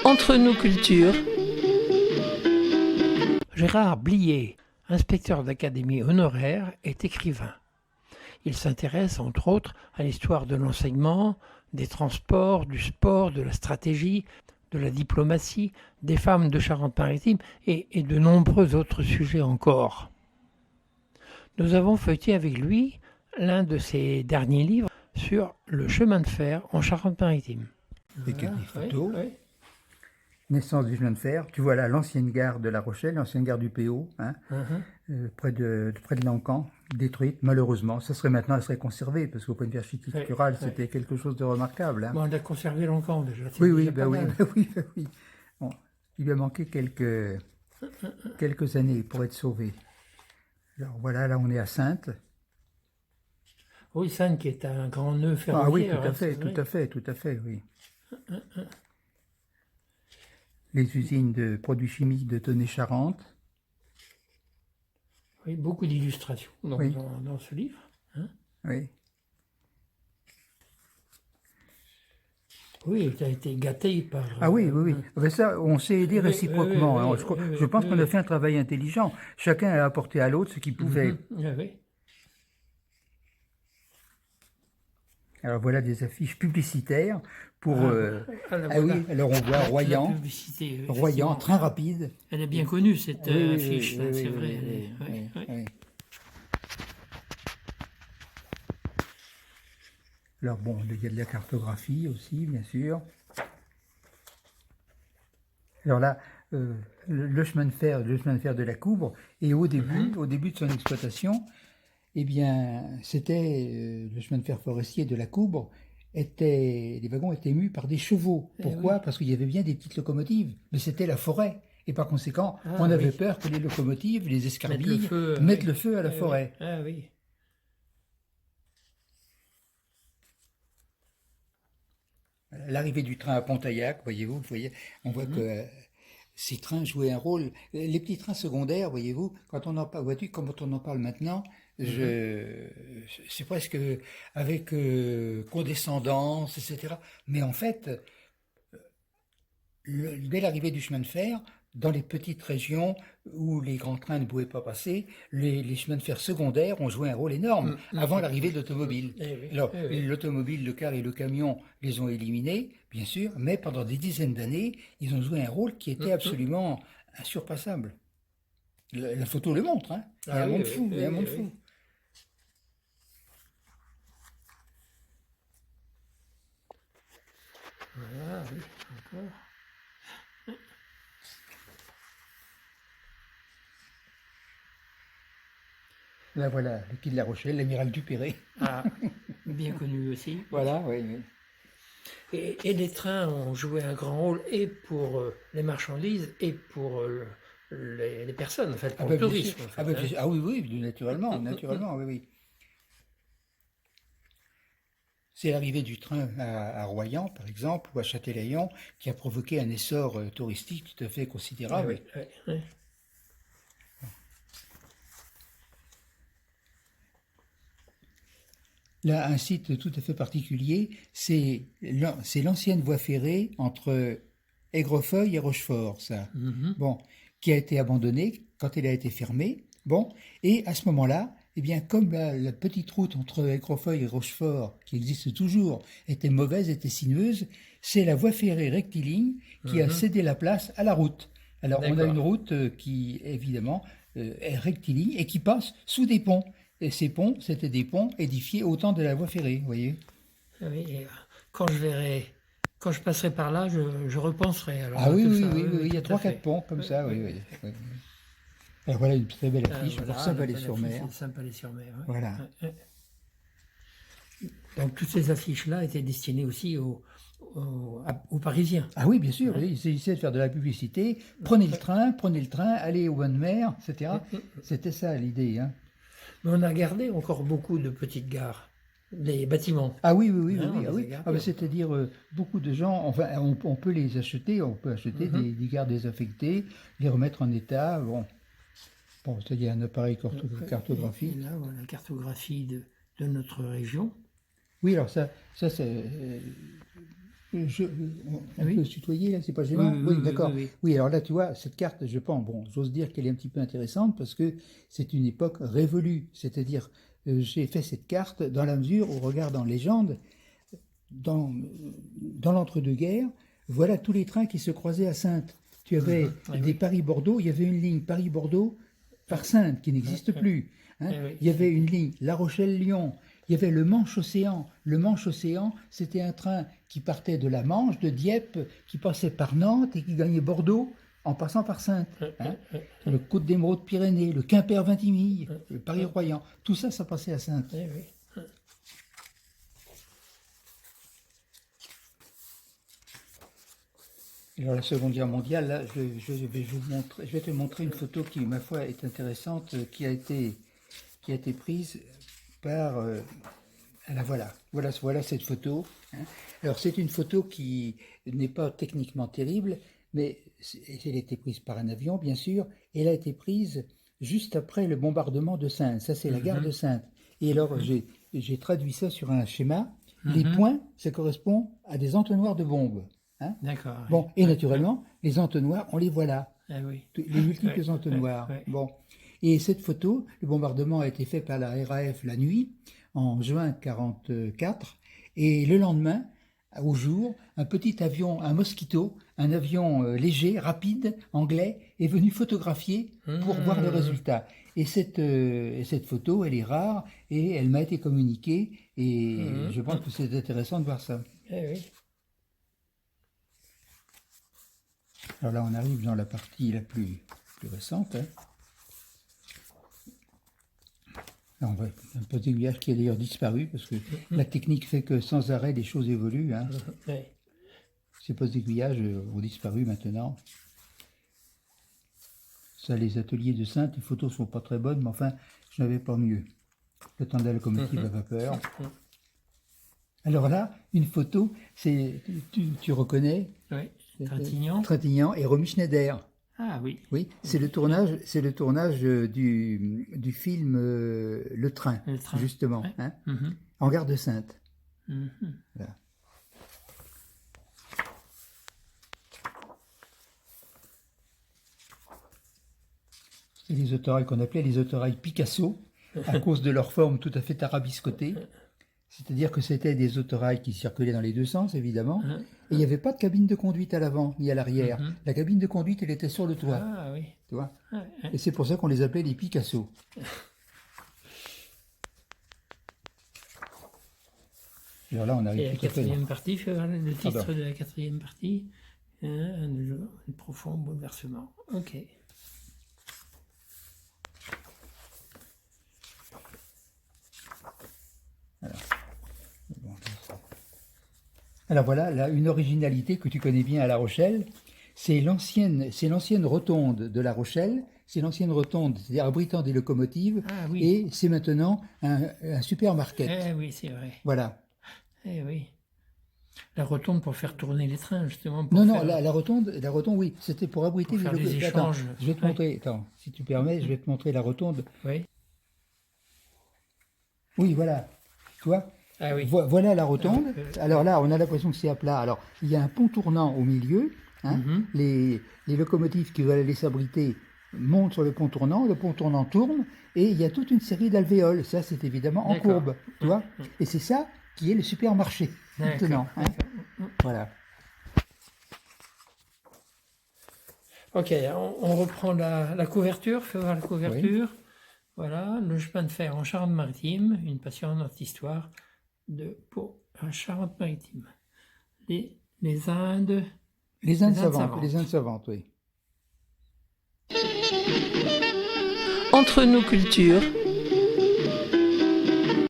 Entre nous cultures. Gérard Blier, inspecteur d'académie honoraire, est écrivain. Il s'intéresse entre autres à l'histoire de l'enseignement, des transports, du sport, de la stratégie, de la diplomatie, des femmes de Charente-Maritime et de nombreux autres sujets encore. Nous avons feuilleté avec lui l'un de ses derniers livres sur le chemin de fer en Charente-Maritime. Et quelques photos. Naissance du chemin de fer. Tu vois là l'ancienne gare de La Rochelle, l'ancienne gare du PO, près de Lancan, détruite malheureusement. Ça serait maintenant, elle serait conservée parce qu'au point de vue architectural, c'était quelque chose de remarquable. Hein. Bon, on a conservé Lancan déjà. Oui. Bon, il lui a manqué quelques années pour être sauvé. Alors voilà, là on est à Saintes. Oui, Saintes qui est un grand nœud ferroviaire. Ah oui, tout à fait, oui. Les usines de produits chimiques de Tenay-Charente. Oui, beaucoup d'illustrations dans ce livre. Hein. Oui. Oui, tu as été gâté par... Ah oui. Mais ça, on s'est aidé réciproquement. Je pense qu'on a fait un travail intelligent. Chacun a apporté à l'autre ce qu'il pouvait. Oui. Alors voilà des affiches publicitaires pour... voilà. Alors on voit Royan, Royan, train rapide. Elle est bien connue cette affiche, c'est vrai. Oui. Alors bon, il y a de la cartographie aussi, bien sûr. Alors là, le chemin de fer de la Coubre, et au début de son exploitation, eh bien, c'était le chemin de fer forestier de la Coubre. Les wagons étaient mus par des chevaux. Pourquoi ? Parce qu'il y avait bien des petites locomotives, mais c'était la forêt. Et par conséquent, on avait peur que les locomotives, les escarbilles, mettent le feu à la forêt. Ah oui. L'arrivée du train à Pontaillac, voyez-vous, on voit que ces trains jouaient un rôle. Les petits trains secondaires, voyez-vous, quand on en parle, quand on en parle maintenant, c'est presque avec condescendance, etc. Mais en fait, dès l'arrivée du chemin de fer, dans les petites régions où les grands trains ne pouvaient pas passer, les chemins de fer secondaires ont joué un rôle énorme avant l'arrivée de l'automobile. Alors, l'automobile, le car et le camion les ont éliminés, bien sûr, mais pendant des dizaines d'années, ils ont joué un rôle qui était absolument insurpassable. La photo le montre, hein. Il y a un monde fou, il y a un monde fou. Voilà, oui, encore. Là voilà, le quai de La Rochelle, l'amiral Dupéré. Ah, bien connu aussi. Voilà, oui. Et les trains ont joué un grand rôle et pour les marchandises et pour les personnes, en fait, pour le tourisme. En fait, Ah oui, naturellement, oui. C'est l'arrivée du train à Royan, par exemple, ou à Châtelaillon, qui a provoqué un essor touristique tout à fait considérable. Oui. Là, un site tout à fait particulier, c'est l'ancienne voie ferrée entre Aigrefeuille et Rochefort, ça. Bon, qui a été abandonnée quand elle a été fermée. Bon, et à ce moment-là, eh bien, comme la petite route entre Aigrefeuille et Rochefort, qui existe toujours, était mauvaise, était sinueuse, c'est la voie ferrée rectiligne qui a cédé la place à la route. Alors, on a une route qui, évidemment, est rectiligne et qui passe sous des ponts. Et ces ponts, c'était des ponts édifiés au temps de la voie ferrée, vous voyez. Oui, et quand je passerai par là, je repenserai. Alors, oui, il y a 3-4 ponts comme ça, oui. Alors voilà une très belle affiche pour Saint-Palais-sur-Mer. Saint-Palais-sur-Mer, oui. Voilà. Donc toutes ces affiches-là étaient destinées aussi aux Parisiens. Ah oui, bien sûr, il s'agissait de faire de la publicité. Prenez le train, allez au bain de mer, etc. C'était ça l'idée, hein. Mais on a gardé encore beaucoup de petites gares, des bâtiments. Ah oui. C'est-à-dire, beaucoup de gens, enfin, on peut les acheter, des gares désaffectées, les remettre en état. Bon, c'est-à-dire un appareil cartographique. Et là, voilà, la cartographie de notre région. Oui, alors ça c'est On peut se tutoyer, là, c'est pas gênant? Oui, d'accord. Oui, alors là, tu vois, cette carte, je pense, bon, j'ose dire qu'elle est un petit peu intéressante parce que c'est une époque révolue. C'est-à-dire, j'ai fait cette carte dans la mesure où, regarde en légende, dans l'entre-deux-guerres, voilà tous les trains qui se croisaient à Saintes. Tu avais des Paris-Bordeaux, il y avait une ligne Paris-Bordeaux par Saintes qui n'existe plus. Hein. Il y avait une ligne La Rochelle-Lyon. Il y avait le Manche-Océan. Le Manche-Océan, c'était un train qui partait de la Manche, de Dieppe, qui passait par Nantes et qui gagnait Bordeaux en passant par Saintes. Hein. Le Côte d'Émeraude-Pyrénées, le Quimper-Vintimille, le Paris-Royan, tout ça, ça passait à Saintes. Alors la Seconde Guerre mondiale, là, je vais te montrer une photo qui, ma foi, est intéressante, qui a été prise par... voilà cette photo. Hein. Alors c'est une photo qui n'est pas techniquement terrible, mais elle a été prise par un avion, bien sûr, et elle a été prise juste après le bombardement de Saintes. Ça, c'est la gare de Saintes. Et alors, j'ai traduit ça sur un schéma. Les points, ça correspond à des entonnoirs de bombes. Hein. D'accord. Bon, et naturellement, les entonnoirs, on les voit là. Les multiples entonnoirs. Bon. Et cette photo, le bombardement a été fait par la RAF la nuit, en juin 1944, et le lendemain, au jour, un petit avion, un Mosquito, un avion léger, rapide, anglais, est venu photographier pour voir le résultat. Et cette photo, elle est rare, et elle m'a été communiquée, et je pense que c'est intéressant de voir ça. Alors là, on arrive dans la partie la plus récente. Hein. Là, on voit un poste d'aiguillage qui a d'ailleurs disparu, parce que la technique fait que sans arrêt, les choses évoluent. Hein. Ces postes d'aiguillage ont disparu maintenant. Ça, les ateliers de Saintes, les photos ne sont pas très bonnes, mais enfin, je n'avais pas mieux. Le temps de la locomotive à vapeur. Alors là, une photo, c'est tu reconnais? Oui. Trintignant. Trintignant et Romy Schneider. Ah oui. Oui, c'est le tournage du film Le Train, justement, hein, en gare de Saintes. Voilà. C'est les autorails qu'on appelait les autorails Picasso, à cause de leur forme tout à fait tarabiscotée. C'est-à-dire que c'était des autorails qui circulaient dans les deux sens, évidemment, et il n'y avait pas de cabine de conduite à l'avant ni à l'arrière. La cabine de conduite, elle était sur le toit. Ah oui. Tu vois. Et c'est pour ça qu'on les appelait les Picasso. Alors là, on arrive et la quatrième partie, le titre de la quatrième partie, un profond bouleversement. Ok. Alors voilà, là, une originalité que tu connais bien à La Rochelle, c'est l'ancienne rotonde de La Rochelle, c'est l'ancienne rotonde, c'est-à-dire abritant des locomotives, et c'est maintenant un supermarket. Eh oui, c'est vrai. Voilà. Eh oui. La rotonde pour faire tourner les trains, justement. Non, la rotonde, oui, c'était pour abriter les échanges. Attends, je vais te montrer, si tu permets, je vais te montrer la rotonde. Oui. Oui, voilà. Tu vois? Ah oui. Voilà la rotonde. Alors là, on a l'impression que c'est à plat. Alors, il y a un pont tournant au milieu. Hein. Les locomotives qui veulent aller s'abriter montent sur le pont tournant tourne, et il y a toute une série d'alvéoles. Ça, c'est évidemment en courbe. Tu vois. Et c'est ça qui est le supermarché, maintenant. Hein. Voilà. Ok, on reprend la couverture. Fais voir la couverture. Oui. Voilà, le chemin de fer en Charente-Maritime, une passionnante histoire pour la Charente-Maritime. Les Indes. Les Indes savantes, oui. Entre nos cultures,